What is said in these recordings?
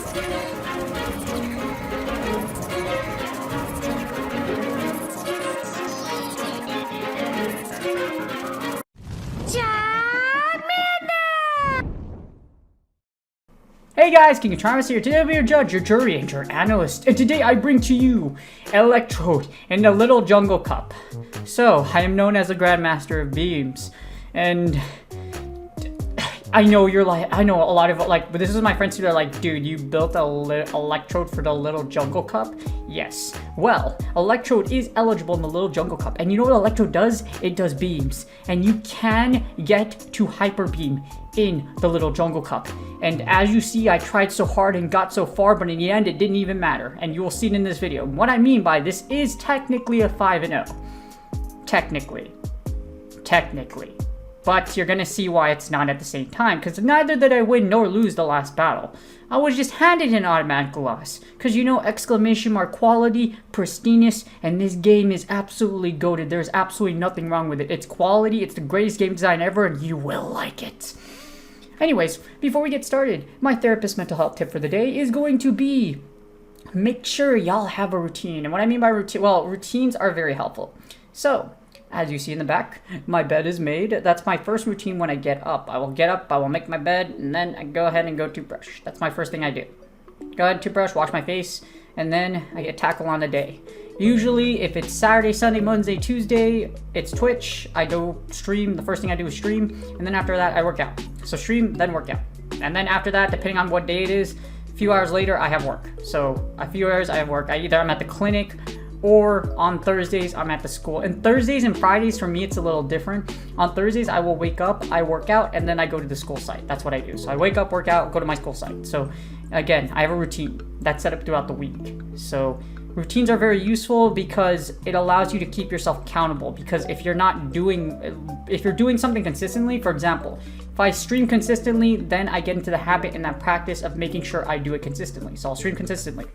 Hey guys, King of Travis here. Today I'll be your judge, your jury, and your analyst. And today I bring to you Electrode in the Little Jungle Cup. So, I am known as the Grandmaster of Beams. And I know you're like, I know a lot of like, but this is my friends who are like, dude, you built a Electrode for the Little Jungle Cup? Yes. Well, Electrode is eligible in the Little Jungle Cup. And you know what Electrode does? It does beams. And you can get to Hyper Beam in the Little Jungle Cup. And as you see, I tried so hard and got so far, but in the end, it didn't even matter. And you will see it in this video. What I mean by this is technically a 5-0. Technically. But you're gonna see why it's not at the same time, because neither did I win nor lose the last battle. I was just handed an automatic loss, because you know, exclamation mark quality, pristineness, and this game is absolutely goated. There's absolutely nothing wrong with it. It's quality, it's the greatest game design ever, and you will like it. Anyways, before we get started, my therapist mental health tip for the day is going to be make sure y'all have a routine. And what I mean by routine, well, routines are very helpful. So, as you see in the back, my bed is made. That's my first routine when I get up. I will get up, I will make my bed, and then I go ahead and go toothbrush. That's my first thing I do. Go ahead, toothbrush, wash my face, and then I get tackle on the day. Usually, if it's Saturday, Sunday, Monday, Tuesday, it's Twitch. I go stream. The first thing I do is stream, and then after that, I work out. So stream, then work out. And then after that, depending on what day it is, a few hours later, I have work. So a few hours, I have work. I'm at the clinic, or on Thursdays, I'm at the school. And Thursdays and Fridays, for me, it's a little different. On Thursdays, I will wake up, I work out, and then I go to the school site. That's what I do. So I wake up, work out, go to my school site. So again, I have a routine that's set up throughout the week. So routines are very useful because it allows you to keep yourself accountable. Because if you're doing something consistently, for example, if I stream consistently, then I get into the habit and that practice of making sure I do it consistently. So I'll stream consistently.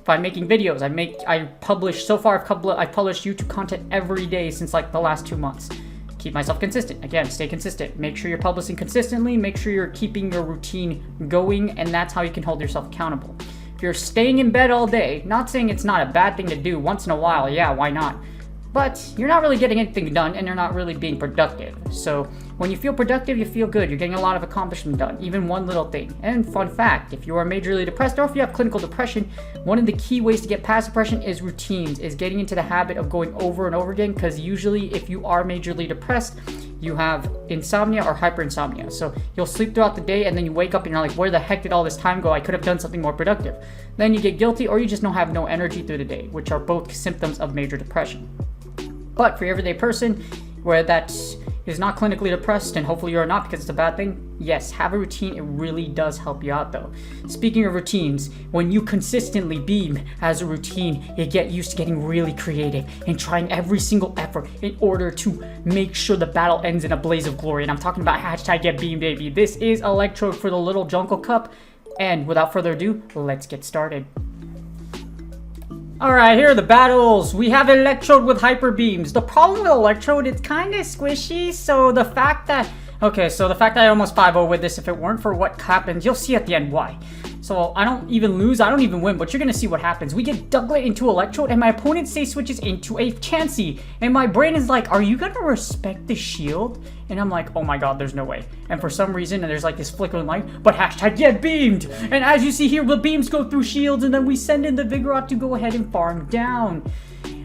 If I'm making videos, I publish, so far I've published YouTube content every day since like the last 2 months. Keep myself consistent. Again, stay consistent. Make sure you're publishing consistently. Make sure you're keeping your routine going, and that's how you can hold yourself accountable. If you're staying in bed all day, not saying it's not a bad thing to do once in a while, yeah, why not? But you're not really getting anything done, and you're not really being productive. So when you feel productive, you feel good. You're getting a lot of accomplishment done, even one little thing. And fun fact, if you are majorly depressed or if you have clinical depression, one of the key ways to get past depression is routines, is getting into the habit of going over and over again, because usually if you are majorly depressed, you have insomnia or hyperinsomnia. So you'll sleep throughout the day and then you wake up and you're like, where the heck did all this time go? I could have done something more productive. Then you get guilty or you just don't have no energy through the day, which are both symptoms of major depression. But for your everyday person where that is not clinically depressed, and hopefully you're not because it's a bad thing, yes, have a routine. It really does help you out though. Speaking of routines, when you consistently beam as a routine, you get used to getting really creative and trying every single effort in order to make sure the battle ends in a blaze of glory. And I'm talking about hashtag get beam, baby. This is Electrode for the Little Jungle Cup. And without further ado, let's get started. Alright, here are the battles. We have Electrode with Hyper Beams. The problem with Electrode, it's kind of squishy, so the fact that I almost 5-0 with this, if it weren't for what happens, you'll see at the end why. So I don't even lose, I don't even win, but you're gonna see what happens. We get Ducklett into Electrode, and my opponent safe switches into a Chansey. And my brain is like, are you gonna respect the shield? And I'm like, oh my god, there's no way. And for some reason, there's like this flickering light, but hashtag get beamed! And as you see here, the beams go through shields, and then we send in the Vigoroth to go ahead and farm down.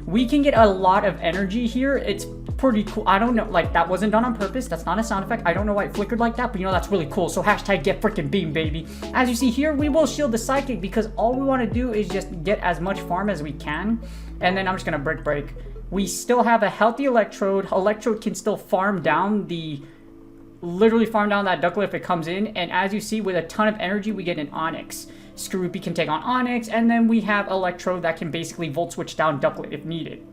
We can get a lot of energy here. It's pretty cool. I don't know, like that wasn't done on purpose. That's not a sound effect. I don't know why it flickered like that, but you know, that's really cool. So hashtag get freaking beam, baby. As you see here, we will shield the Psychic because all we want to do is just get as much farm as we can. And then I'm just going to break. We still have a healthy Electrode. Electrode can still farm down literally farm down that Ducklett if it comes in. And as you see, with a ton of energy, we get an Onyx. Skorupi can take on Onyx, and then we have Electrode that can basically Volt Switch down Ducklett if needed.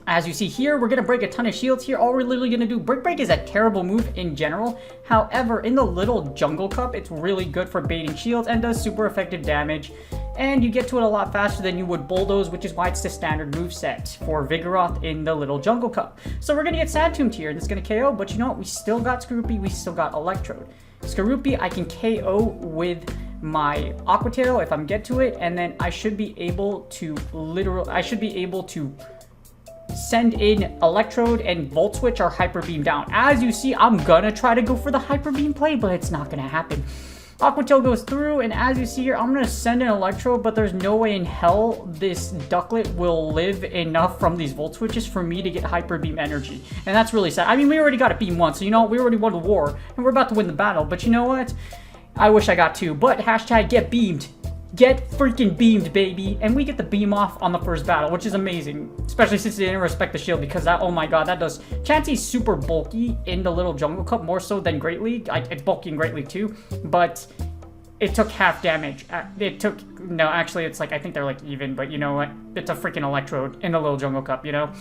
As you see here, we're going to break a ton of shields here. All we're literally going to do, Break is a terrible move in general. However, in the Little Jungle Cup, it's really good for baiting shields and does super effective damage. And you get to it a lot faster than you would Bulldoze, which is why it's the standard moveset for Vigoroth in the Little Jungle Cup. So we're going to get Sad-Tuned here, and it's going to KO, but you know what? We still got Skorupi, we still got Electrode. Skorupi, I can KO with my Aqua Tail if I'm get to it, and then I should be able to send in Electrode and Volt Switch or Hyper Beam down. As you see, I'm gonna try to go for the Hyper Beam play, but it's not gonna happen. Aqua Tail goes through, and as you see here, I'm gonna send an Electrode, but there's no way in hell this Ducklett will live enough from these Volt Switches for me to get Hyper Beam energy. And that's really sad. I mean, we already got a beam once, so you know, we already won the war, and we're about to win the battle, but you know what? I wish I got two, but hashtag get beamed. Get freaking beamed, baby. And we get the beam off on the first battle, which is amazing. Especially since they didn't respect the shield, because that, oh my god, that does... Chansey's super bulky in the little Jungle Cup, more so than Great League. It's bulky in Great League too, but it took half damage. No, actually, it's like, I think they're like even, but you know what? It's a freaking Electrode in the little Jungle Cup, you know?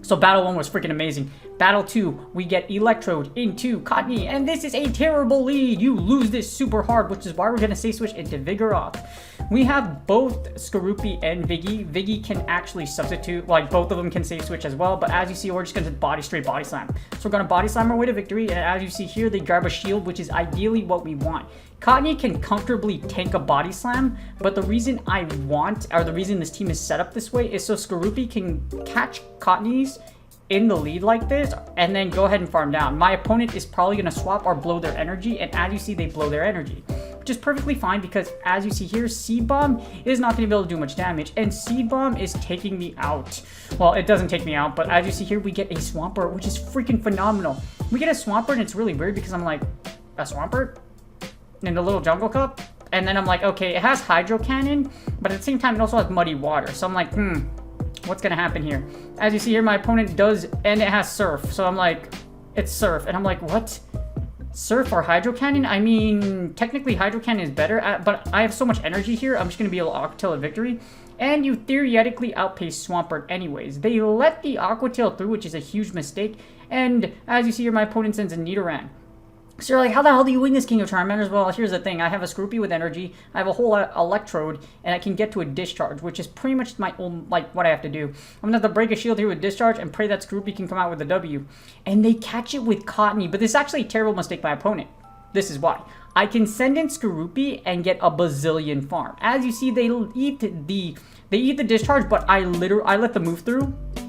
So battle 1 was freaking amazing. Battle 2, we get Electrode into Cottonee, and this is a terrible lead. You lose this super hard, which is why we're gonna say switch into Vigoroth. We have both Skorupi and Viggy. Viggy can actually substitute, like both of them can save switch as well, but as you see, we're just gonna straight body slam. So we're gonna body slam our way to victory, and as you see here, they grab a shield, which is ideally what we want. Cottonee can comfortably tank a body slam, but the reason I want, or the reason this team is set up this way, is so Skorupi can catch Cottonee's in the lead like this, and then go ahead and farm down. My opponent is probably going to swap or blow their energy, and as you see, they blow their energy, which is perfectly fine, because as you see here, Seed Bomb is not going to be able to do much damage, and Seed Bomb is taking me out. Well, it doesn't take me out, but as you see here, we get a Swampert, which is freaking phenomenal. We get a Swampert, and it's really weird, because I'm like, a Swampert? In the little Jungle Cup? And then I'm like, okay, it has Hydro Cannon, but at the same time, it also has Muddy Water. So I'm like, what's gonna happen here? As you see here, my opponent does, and it has Surf. So I'm like, it's Surf. And I'm like, what? Surf or Hydro Cannon? I mean, technically Hydro Cannon is better, but I have so much energy here, I'm just gonna be able to Aqua Tail a victory. And you theoretically outpace Swampert anyways. They let the Aqua Tail through, which is a huge mistake. And as you see here, my opponent sends a Nidoran. So you're like, how the hell do you win this King of Charmanders? Well, here's the thing. I have a Skorupi with energy. I have a whole Electrode, and I can get to a Discharge, which is pretty much my own, like, what I have to do. I'm going to have to break a shield here with Discharge and pray that Skorupi can come out with a W. And they catch it with Cottonee, but this is actually a terrible mistake by my opponent. This is why. I can send in Skorupi and get a bazillion farm. As you see, they eat the Discharge, but I let them move through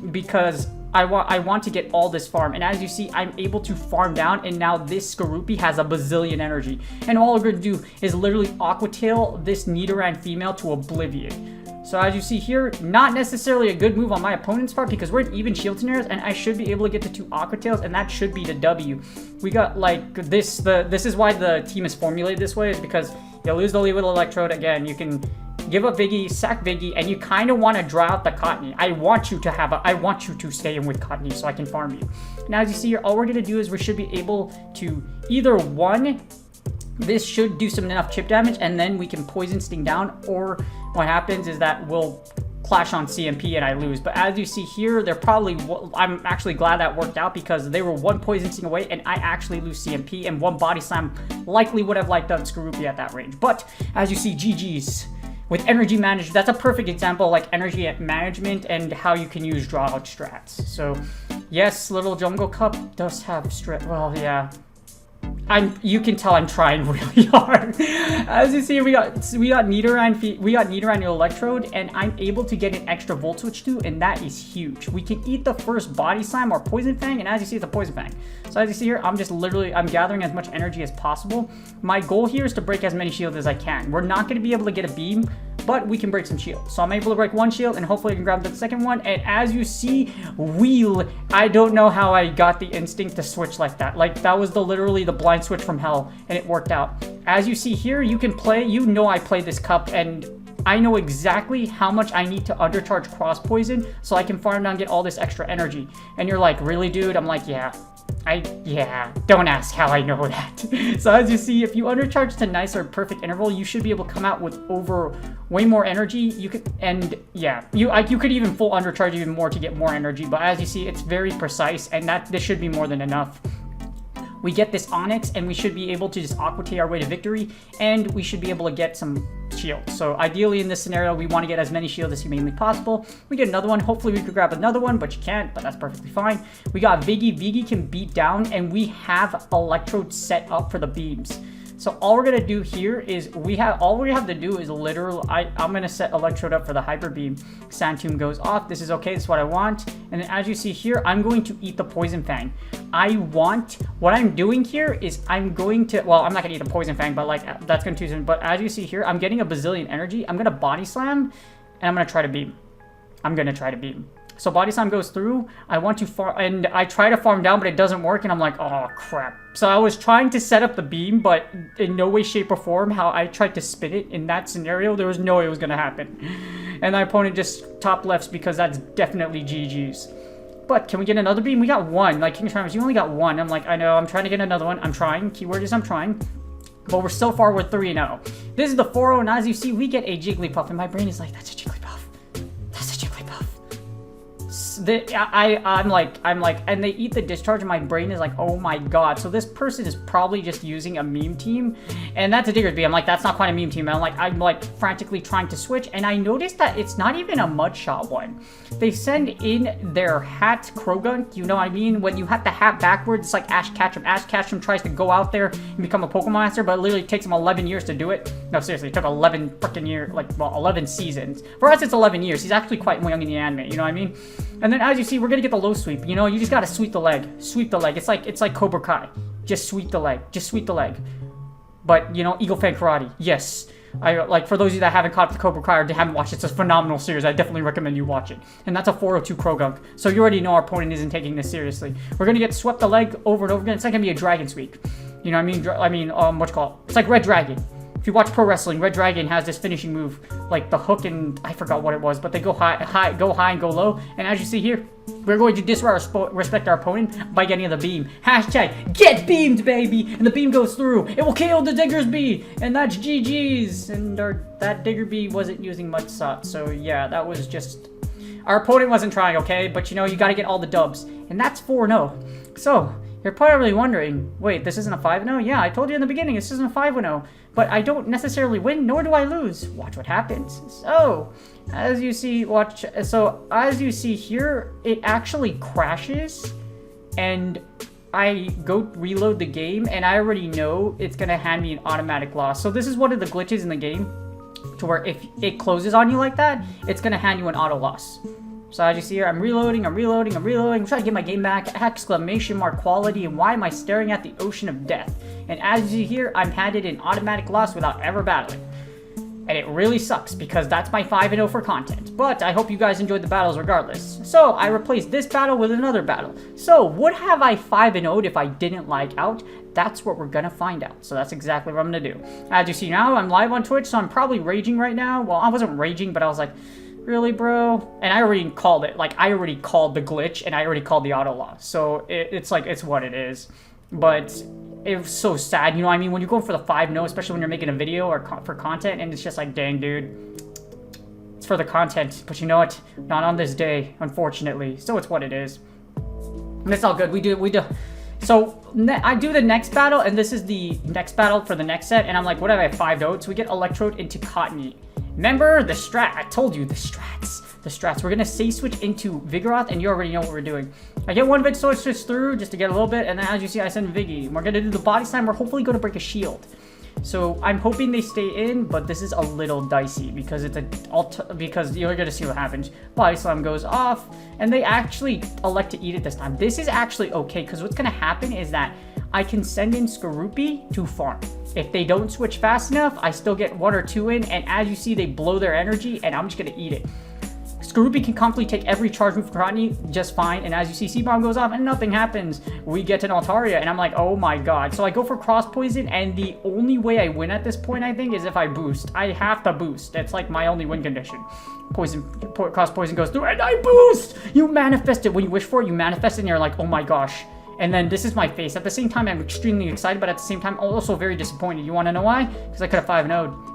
because I want to get all this farm, and as you see, I'm able to farm down, and now this Skorupi has a bazillion energy, and all we're going to do is literally Aqua Tail this Nidoran Female to oblivion. So as you see here, not necessarily a good move on my opponent's part, because we're in even shield scenarios, and I should be able to get the 2 Aqua Tails, and that should be the W. We got like this, this is why the team is formulated this way, is because you lose the lead with Electrode. Again, you can give up Viggy, sack Viggy, and you kind of want to draw out the Cottonee. I want you to stay in with Cottonee so I can farm you. Now, as you see here, all we're going to do is we should be able to either one, this should do some enough chip damage, and then we can Poison Sting down, or what happens is that we'll clash on CMP and I lose. But as you see here, they're probably, I'm actually glad that worked out, because they were 1 Poison Sting away and I actually lose CMP, and 1 Body Slam likely would have liked out Skorupi at that range. But as you see, GG's. With energy management, that's a perfect example of like energy management and how you can use draw out strats. So yes, little Jungle Cup does have strat. Well, yeah, you can tell I'm trying really hard. As you see, we got Nidoran Electrode, and I'm able to get an extra Volt Switch too, and that is huge. We can eat the first Body Slam or Poison Fang, and as you see, it's a Poison Fang. So as you see here, I'm gathering as much energy as possible. My goal here is to break as many shields as I can. We're not going to be able to get a beam, but we can break some shields. So I'm able to break 1 shield, and hopefully I can grab the second one. And as you see, wheel. I don't know how I got the instinct to switch like that. Like, that was literally the blind switch from hell, and it worked out. As you see here, you can play, I played this cup, and I know exactly how much I need to undercharge Cross Poison so I can farm down and get all this extra energy. And you're like, really, dude? I'm like, yeah. Don't ask how I know that. So as you see, if you undercharge to nice or perfect interval, you should be able to come out with way more energy. You could, and yeah, you could even full undercharge even more to get more energy. But as you see, it's very precise, and this should be more than enough. We get this Onyx, and we should be able to just Aqua Tail our way to victory, and we should be able to get some shields. So ideally in this scenario, we want to get as many shields as humanly possible. We get another one. Hopefully we could grab another one, but you can't, but that's perfectly fine. We got Viggy. Viggy can beat down, and we have Electrode set up for the beams. So all we're gonna do here is all we have to do is literally, I'm gonna set Electrode up for the Hyper Beam. Sand Tomb goes off. This is okay. This is what I want. And then as you see here, I'm going to eat the Poison Fang. What I'm doing here is I'm going to, well, I'm not gonna eat the Poison Fang, but like that's gonna too soon. But as you see here, I'm getting a bazillion energy. I'm gonna Body Slam, and I'm gonna try to beam. So Body Slam goes through. I want to farm, and I try to farm down, but it doesn't work, and I'm like, oh crap. So I was trying to set up the beam, but in no way, shape, or form, how I tried to spin it in that scenario, there was no way it was gonna happen. And my opponent just top lefts because that's definitely GG's. But can we get another beam? We got one. Like King Travis, you only got one. I'm like, I know, I'm trying to get another one. I'm trying. Keyword is I'm trying. But we're so far, we're 3-0. This is the 4-0, and as you see, we get a Jigglypuff, and my brain is like, that's a Jigglypuff. I'm like, and they eat the discharge, and my brain is like, oh my god. So this person is probably just using a meme team, and that's a Diggersby. I'm like, that's not quite a meme team. I'm like frantically trying to switch, and I noticed that it's not even a Mudshot one. They send in their hat Krogunk, you know what I mean? When you have the hat backwards, it's like Ash Ketchum. Ash Ketchum tries to go out there and become a Pokemon Master, but it literally takes him 11 years to do it. No, seriously, it took 11 freaking years, 11 seasons. For us, it's 11 years. He's actually quite young in the anime, you know what I mean? And then as you see, we're gonna get the low sweep. You know, you just gotta sweep the leg. Sweep the leg. It's like Cobra Kai. Just sweep the leg. Just sweep the leg. But, you know, Eagle Fan Karate. Yes. For those of you that haven't caught up to Cobra Kai or haven't watched it, it's a phenomenal series. I definitely recommend you watch it. And that's a 402 Krogunk. So you already know our opponent isn't taking this seriously. We're gonna get swept the leg over and over again. It's not gonna be a dragon sweep. You know what I mean? What you call it? It's like Red Dragon. If you watch pro wrestling, Red Dragon has this finishing move, like the hook, and I forgot what it was, but they go high and go low. And as you see here, we're going to disrespect our opponent by getting the beam. Hashtag get beamed, baby, and the beam goes through. It will kill the Diggersby, and that's GG's. And that Diggersby wasn't using much SOT, so yeah, that was just, our opponent wasn't trying, okay? But you know, you got to get all the dubs, and that's 4-0. So you're probably wondering, wait, this isn't a 5-0? Yeah, I told you in the beginning, this isn't a 5-0. But I don't necessarily win, nor do I lose. Watch what happens. So, as you see, as you see here, it actually crashes, and I go reload the game, and I already know it's gonna hand me an automatic loss. So this is one of the glitches in the game, to where if it closes on you like that, it's gonna hand you an auto loss. So as you see here, I'm reloading, I'm trying to get my game back, exclamation mark quality, and why am I staring at the ocean of death? And as you see here, I'm handed an automatic loss without ever battling. And it really sucks, because that's my 5-0 for content. But I hope you guys enjoyed the battles regardless. So I replaced this battle with another battle. So would have I 5-0'd if I didn't lag out? That's what we're gonna find out. So that's exactly what I'm gonna do. As you see now, I'm live on Twitch, so I'm probably raging right now. Well, I wasn't raging, but I was like, really, bro? And I already called it. Like, I already called the glitch, and I already called the auto loss. So it's like, it's what it is. But it was so sad, you know what I mean? When you're going for the 5-0, especially when you're making a video or for content, and it's just like, dang, dude, it's for the content. But you know what? Not on this day, unfortunately. So it's what it is. And it's all good. We do. So I do the next battle, and this is the next battle for the next set, and I'm like, what have I 5-0'd? So we get Electrode into Cottonee. Remember the strat? I told you the strats. The strats. We're gonna safe switch into Vigoroth, and you already know what we're doing. I get one bit switch through just to get a little bit, and then as you see, I send Viggy. We're gonna do the Body Slam. We're hopefully gonna break a shield. So I'm hoping they stay in, but this is a little dicey because it's because you're gonna see what happens. Body Slam goes off, and they actually elect to eat it this time. This is actually okay, because what's gonna happen is that I can send in Skorupi to farm. If they don't switch fast enough, I still get 1 or 2 in, and as you see, they blow their energy, and I'm just gonna eat it. Skorupi can comfortably take every charge move from Cottonee just fine, and as you see, C-Bomb goes off, and nothing happens. We get an Altaria, and I'm like, oh my god. So I go for Cross Poison, and the only way I win at this point, I think, is if I boost. I have to boost. That's like my only win condition. Cross Poison goes through, and I boost! You manifest it. When you wish for it, you manifest it, and you're like, oh my gosh. And then this is my face. At the same time, I'm extremely excited, but at the same time, also very disappointed. You want to know why? Because I could have 5-0'd.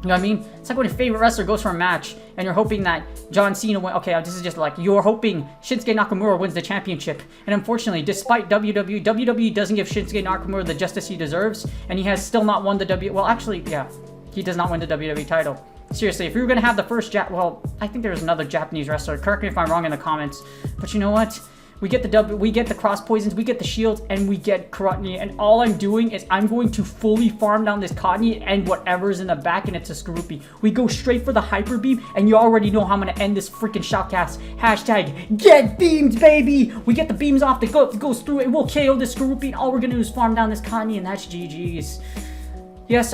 You know what I mean? It's like when your favorite wrestler goes for a match, and you're hoping that John Cena wins. Okay, this is just like, you're hoping Shinsuke Nakamura wins the championship. And unfortunately, despite WWE doesn't give Shinsuke Nakamura the justice he deserves, and he has still not won the well, actually, yeah, he does not win the WWE title. Seriously, if we were going to have the first well, I think there's another Japanese wrestler. Correct me if I'm wrong in the comments. But you know what? We get the W, we get the cross poisons, we get the shields, and we get Cottonee. And all I'm doing is I'm going to fully farm down this Cottonee and whatever's in the back, and it's a Skorupi. We go straight for the Hyper Beam, and you already know how I'm gonna end this freaking Shoutcast. Hashtag get beams, baby! We get the beams off, the goes through it, we'll KO this Skorupi, and all we're gonna do is farm down this Cottonee, and that's GG's. Yes,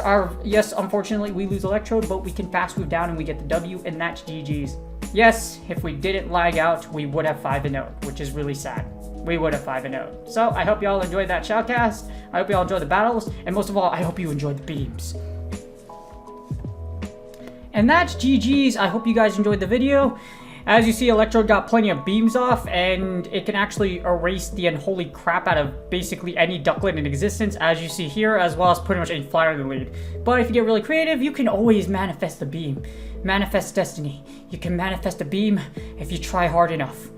unfortunately, we lose Electrode, but we can fast move down and we get the W, and that's GG's. Yes, if we didn't lag out, we would have 5-0, which is really sad. We would have 5-0. So, I hope y'all enjoyed that Shoutcast. I hope y'all enjoyed the battles, and most of all, I hope you enjoyed the beams. And that's GG's. I hope you guys enjoyed the video. As you see, Electrode got plenty of beams off, and it can actually erase the unholy crap out of basically any Ducklett in existence, as you see here, as well as pretty much any flyer in the lead. But if you get really creative, you can always manifest the beam. Manifest destiny. You can manifest a beam if you try hard enough.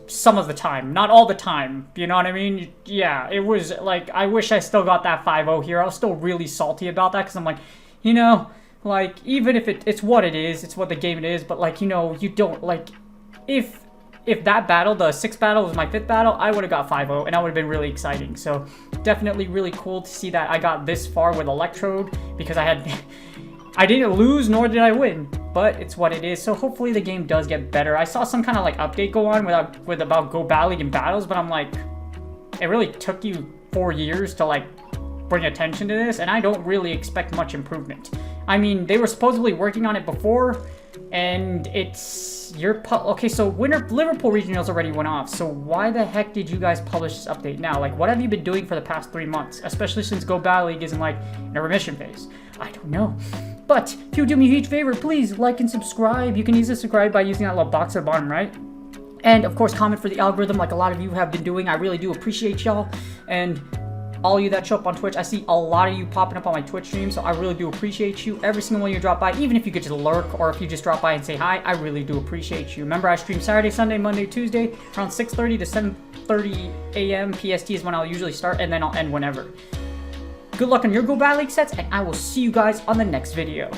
Some of the time, not all the time, you know what I mean? Yeah, it was like, I wish I still got that 5-0 here. I was still really salty about that, because I'm like, you know, like, even if it's what it is, it's what the game it is, but like, you know, you don't, like, if that battle, the 6th battle was my 5th battle, I would have got 5-0, and that would have been really exciting. So, definitely really cool to see that I got this far with Electrode, because I didn't lose, nor did I win, but it's what it is. So hopefully the game does get better. I saw some kind of like update go on with about Go Battle League and battles, but I'm like, it really took you 4 years to like bring attention to this, and I don't really expect much improvement. I mean, they were supposedly working on it before, and it's okay. So Liverpool regionals already went off. So why the heck did you guys publish this update now? Like, what have you been doing for the past 3 months, especially since Go Battle League is in like in a remission phase? I don't know. But if you would do me a huge favor, please like and subscribe. You can easily subscribe by using that little box at the bottom right. And of course, comment for the algorithm like a lot of you have been doing. I really do appreciate y'all. And all of you that show up on Twitch, I see a lot of you popping up on my Twitch stream, so I really do appreciate you. Every single one you drop by, even if you could just lurk or if you just drop by and say hi, I really do appreciate you. Remember, I stream Saturday, Sunday, Monday, Tuesday, around 6:30 to 7:30 a.m. PST is when I'll usually start, and then I'll end whenever. Good luck on your Go Battle League sets, and I will see you guys on the next video.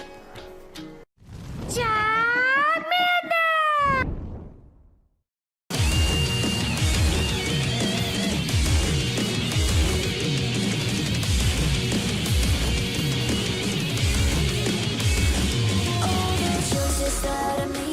That I made